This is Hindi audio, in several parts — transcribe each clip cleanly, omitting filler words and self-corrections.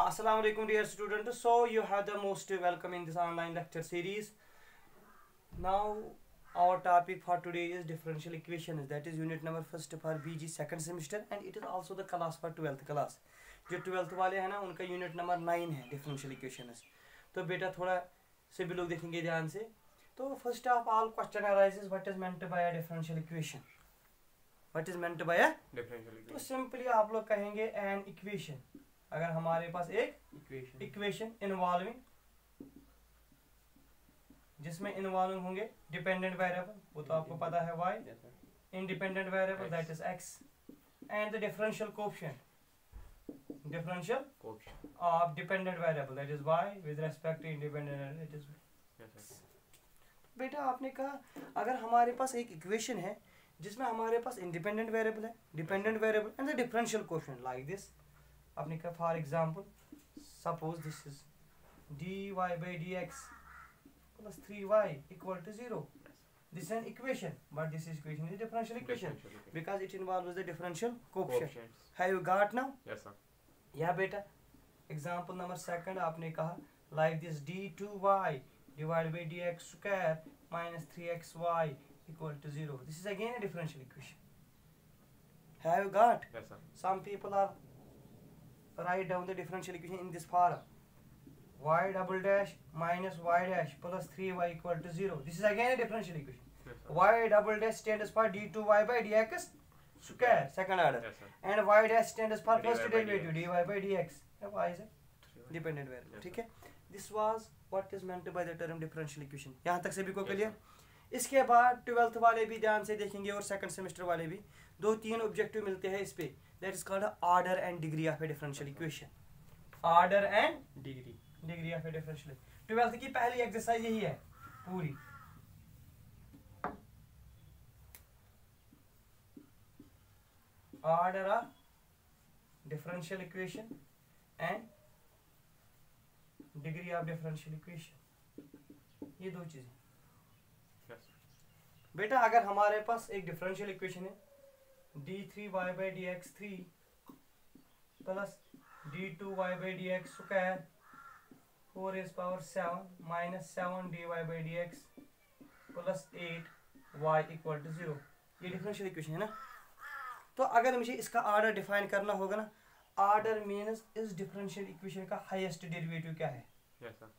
Assalamu alaikum dear student. So you have the most welcome in this online lecture series. Now our topic for today is differential equations. That is unit number first for BG second semester and it is also the class for 12th class. जो 12th वाले हैं ना उनका यूनिट नंबर 9 है डिफरेंशियल इक्वेशंस. तो बेटा थोड़ा से भी लोग देखेंगे ध्यान से. तो first of all question arises what is meant by a differential equation. What is meant by a differential equation. तो सिंपली आप लोग कहेंगे एन इक्वेशन. अगर हमारे पास एक इक्वेशन इन्वॉल्विंग जिसमें इन्वॉल्विंग होंगे डिपेंडेंट वेरिएबल, वो तो आपको पता है y, independent variable that is x, and the differential coefficient of dependent variable that is y with respect to independent variable that is x. बेटा आपने कहा अगर हमारे पास एक इक्वेशन है जिसमें हमारे पास इंडिपेंडेंट वेरिएबल है, dependent variable and the differential coefficient like this. आपने कहा for example suppose this is dy by dx plus 3y equal to 0. This is an equation, but this equation is a differential equation because it involves the differential coefficient. Have you got now? Yes sir. Yeah beta. Example number second आपने कहा like this d2y divided by dx square minus 3xy equal to 0. This is again a differential equation. Have you got? Yes sir. Some people are write down the differential equation in this form. Y double dash minus y dash plus 3y equal to 0. This is again a differential equation. Yes, Y double dash stands for d2y by dx square, second order. Yes, sir. And y dash stands for first dy by derivative, dy by dx. And y is a dependent variable. Yes, ठीक है. This was what is meant by the term differential equation. यहाँ तक सभी को क्लियर. इसके बाद 12th वाले भी ध्यान से देखेंगे और सेकंड सेमेस्टर वाले भी. 2-3 ऑब्जेक्टिव मिलते हैं इस पे. That is called order and degree of a differential equation. Order and degree of a differential. 12th की पहली एक्सरसाइज यही है पूरी. Order of differential equation and degree of differential equation. ये दो चीजें. बेटा अगर हमारे पास एक डिफरेंशियल इक्वेशन है d3y by dx3 plus d2y by dx square 4 raised power 7 minus 7 dy by dx plus 8y equal to 0. ये डिफरेंशियल इक्वेशन है ना. तो अगर मुझे इसका ऑर्डर डिफाइन करना होगा ना, ऑर्डर मीन्स इस डिफरेंशियल इक्वेशन का हाईएस्ट डेरिवेटिव क्या है. Yes sir.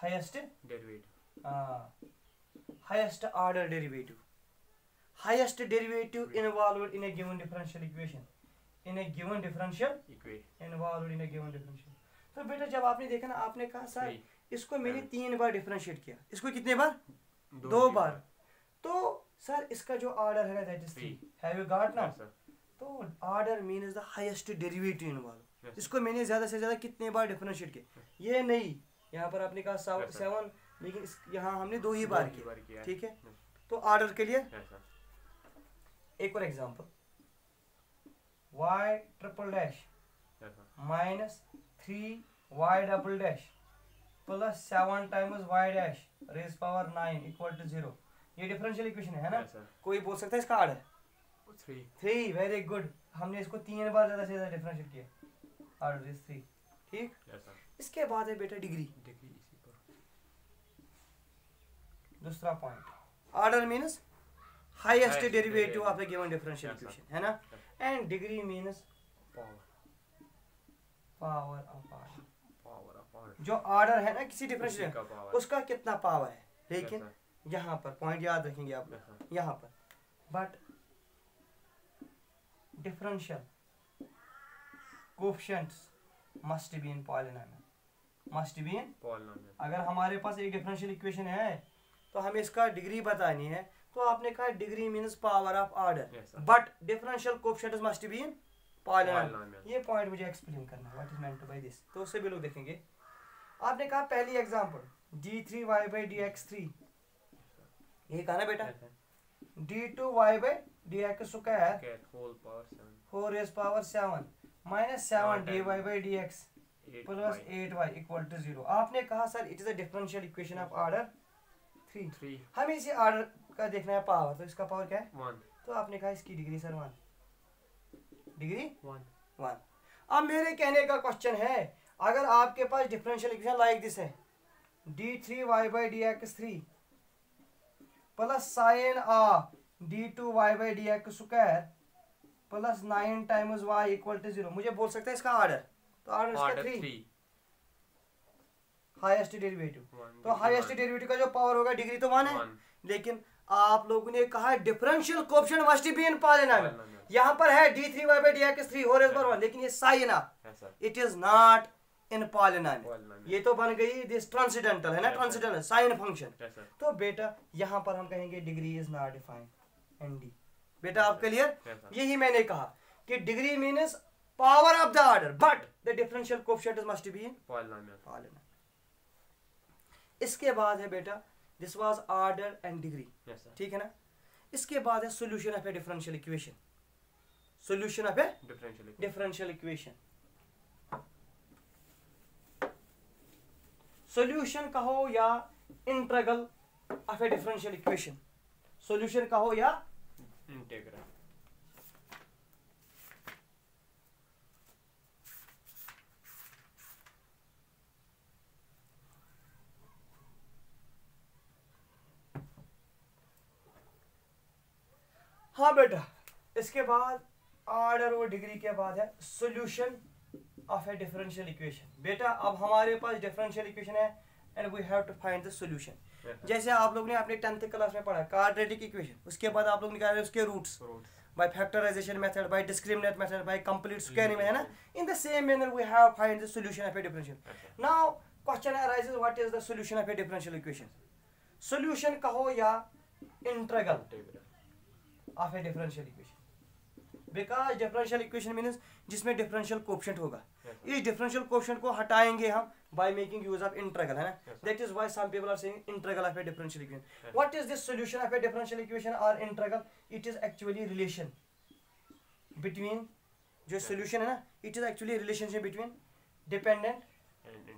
Highest Derivative. Highest order derivative. Highest derivative involved in a given differential equation. In a given differential Equation. involved in a given differential. तो बेटा जब आपने देखा ना, आपने कहा सर इसको मैंने 3 बार डिफरेंशिएट किया, इसको कितने बार? 2 बार. तो सर इसका जो ऑर्डर है ना that is 3. Have you got now? तो order means the highest derivative involve. इसको मैंने ज्यादा से ज्यादा कितने बार डिफरेंशिएट किया. ये नहीं, यहाँ पर आपने कहा 7, लेकिन यहाँ हमने 2 ही बार किया. ठीक है. तो ऑर्डर के लिए एक और example y triple dash minus 3y double dash plus 7 times y dash raise power 9 equal to 0. ये डिफरेंशियल इक्वेशन है ना. कोई बोल सकता है इसका ऑर्डर 3. Very good. हमने इसको 3 बार ज्यादा से ज्यादा डिफरेंशिएट किया. Order is 3. ठीक. इसके बाद है बेटा डिग्री. दूसरा point, order means highest derivative of A given differential equation है ना. And degree means power of order. जो ऑर्डर है ना किसी डिफरेंशियल उसका कितना पावर है. लेकिन यहाँ पर पॉइंट याद रखेंगे आप लोग यहाँ पर. But differential coefficients must be in polynomial. Must be in polynomial. अगर हमारे पास एक डिफरेंशियल इक्वेशन है तो हमें इसका डिग्री बतानी है. तो आपने कहा degree means power of order, but differential coefficients must be in polynomial. ये पॉइंट मुझे एक्सप्लेन करना है what is meant by this. तो उससे भी लोग देखेंगे. आपने कहा पहली एग्जांपल d3y by dx3. ये कहा ना बेटा d2y by dx square 4 raised power 7 minus 7 dy by dx plus 8y equal to 0. आपने कहा sir it is a differential equation of order 3. हमें इसी ऑर्डर का देखना है पावर. तो इसका पावर क्या है? 1. तो आपने कहा इसकी डिग्री सर 1. डिग्री 1. अब मेरे कहने का क्वेश्चन है अगर आपके पास डिफरेंशियल इक्वेशन लाइक दिस है d3y/dx3 plus sine of d2y/dx² plus 9 times y equal to 0, मुझे बोल सकते हैं इसका ऑर्डर, तो ऑर्डर इसका 3 हाईएस्ट डेरिवेटिव, तो हाईएस्ट डेरिवेटिव का जो पावर होगा डिग्री तो 1 है, लेकिन आप लोगों ने कहा differential coefficient must be in polynomial, यहाँ पर है d3y/dx3 होल रेज़ पावर 1, लेकिन ये sine of it is not in polynomial, ये तो बन गई दिस ट्रांसेंडेंटल है ना, ट्रांसेंडेंटल साइन फंक्शन। तो बेटा यहाँ पर हम कहेंगे degree is not defined and. बेटा आप क्लियर? यही मैंने कहा कि degree means power of the order, but the differential coefficient must be in polynomial. इसके बाद है बेटा this was order and degree, ठीक है ना। इसके बाद है solution of a differential equation, solution of a differential equation. Solution कहो या integral of a differential equation, solution कहो या इंटीग्रल। हाँ बेटा, इसके बाद ऑर्डर और डिग्री के बाद है solution of a differential equation. बेटा अब हमारे पास डिफरेंशियल इक्वेशन है and we have to find the solution. जैसे आप लोग ने अपने 10th क्लास में पढ़ा क्वाड्रेटिक इक्वेशन, उसके बाद आप लोग निकाले उसके roots by factorisation method, by discriminant method, by complete squaring में, है ना। In the same manner we have find the solution of a differential. Now question arises what is the solution of a differential equation. Solution कहो या integral of a differential equation, because differential equation means जिसमें डिफरेंशियल कोएफिशिएंट होगा, इस डिफरेंशियल कोएफिशिएंट को हटाएंगे हम by making use of integral, है ना। That is why some people are saying integral of a differential equation. What is this solution of a differential equation और integral? It is actually relation between, जो सॉल्यूशन है ना, it is actually relationship between dependent and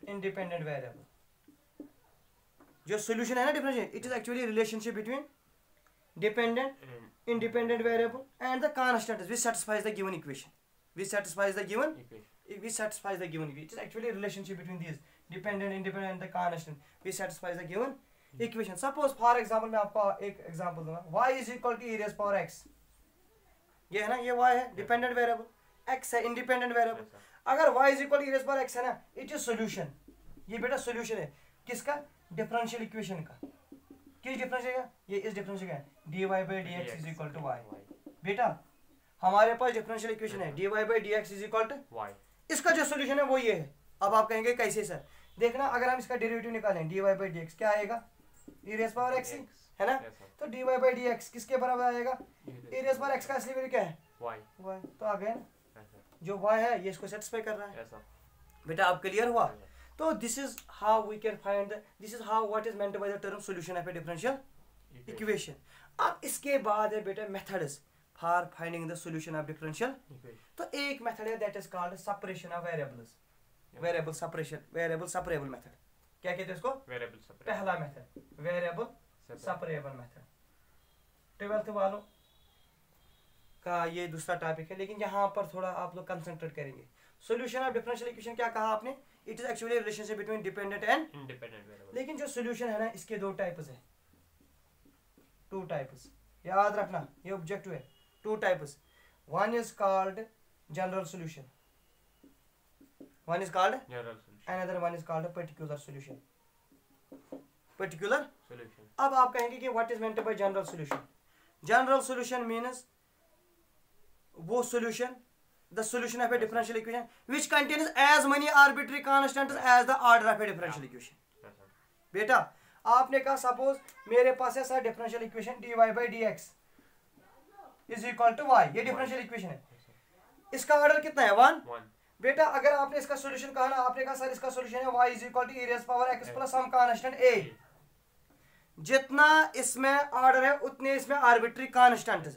independent variable. जो सॉल्यूशन है ना differential, it is actually relationship between dependent independent variable and the constant which satisfies the given equation, which satisfies the given equation. It is actually a relationship between these dependent, independent and the constant which satisfies the given equation. Suppose for example मैं आपको एक example दूंगा, y is equal to e raised power x, ये है ना, ये y है dependent variable, x है independent variable। अगर y is equal to e raised power x है ना, it is solution, ये बेटा solution है किसका? डिफरेंशियल इक्वेशन का। किस डिफरेंशियल का? ये इस डिफरेंशियल का है dy/dx is equal to y। बेटा हमारे पास डिफरेंशियल इक्वेशन है dy/dx is equal to y, इसका जो सॉल्यूशन है वो ये है। अब आप कहेंगे कैसे सर? देखना, अगर हम इसका डेरिवेटिव निकालें dy/dx क्या आएगा? e raised power x है ना, तो dy/dx किसके बराबर आएगा? e raised power x का असली वैल्यू क्या है? y। तो आ गया ना, जो y है ये इसको सेटिस्फाई कर रहा है। बेटा अब क्लियर हुआ? तो this is how we can find the, this is how what is meant by the term solution of a differential equation. अब इसके बाद है बेटा methods for finding the solution of differential. तो एक मेथड है that is called separation of variables, variable separation, variable separable method. क्या कहते हैं इसको? Variable separable. पहला method variable separable method. 12th वालों का ये दूसरा टॉपिक है, लेकिन यहाँ पर थोड़ा आप लोग कंसंट्रेट करेंगे। सॉल्यूशन ऑफ डिफरेंशियल इक्वेशन क्या कहा आपने? It is actually relationship between dependent and independent variable. लेकिन जो सॉल्यूशन है ना, इसके दो टाइप्स है, 2 टाइप्स, याद रखना, ये ऑब्जेक्टिव है। 2 types, one is called general solution, one is called general solution, another one is called particular solution, particular solution. अब आप कहेंगे कि what is meant bye general solution? General solution means वो solution, the solution of a differential equation which contains as many arbitrary constants as the order of a differential equation। बेटा आपने कहा सपोज मेरे पास है sir differential equation dy/dx is equal to y, ये डिफरेंशियल इक्वेशन है, इसका ऑर्डर कितना है? 1। बेटा अगर आपने इसका सॉल्यूशन कहा ना, आपने कहा सर इसका सॉल्यूशन है y is equal to e raised power x plus some constant a, जितना इसमें ऑर्डर है उतने इसमें आर्बिट्री कांस्टेंट है।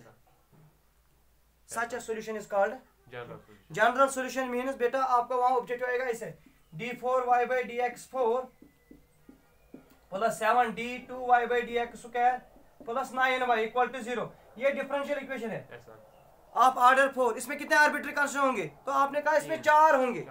Such a solution is called general solution. Means बेटा आपका वहां ऑब्जेक्टिव आएगा इसे d4y/dx4 plus 7d2y/dx² plus 9y equal to 0, ये डिफरेंशियल इक्वेशन है। आप ऑर्डर 4, इसमें कितने आर्बिट्री कांस्टेंट होंगे? तो आपने कहा इसमें 4 होंगे।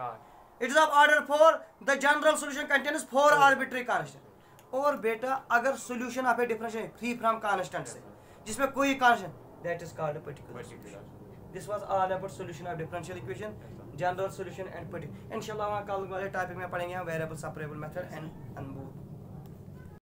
It is of order 4, the general solution contains 4 arbitrary constant. और बेटा अगर solution of a differential free from constant से, जिसमें कोई constant, that is called a particular solution. This was all about solution of differential equation, general solution and particular. इंशाल्लाह कल वाले टॉपिक में पढ़ेंगे हम वेरिएबल सेपरेबल मेथड एंड अनमूव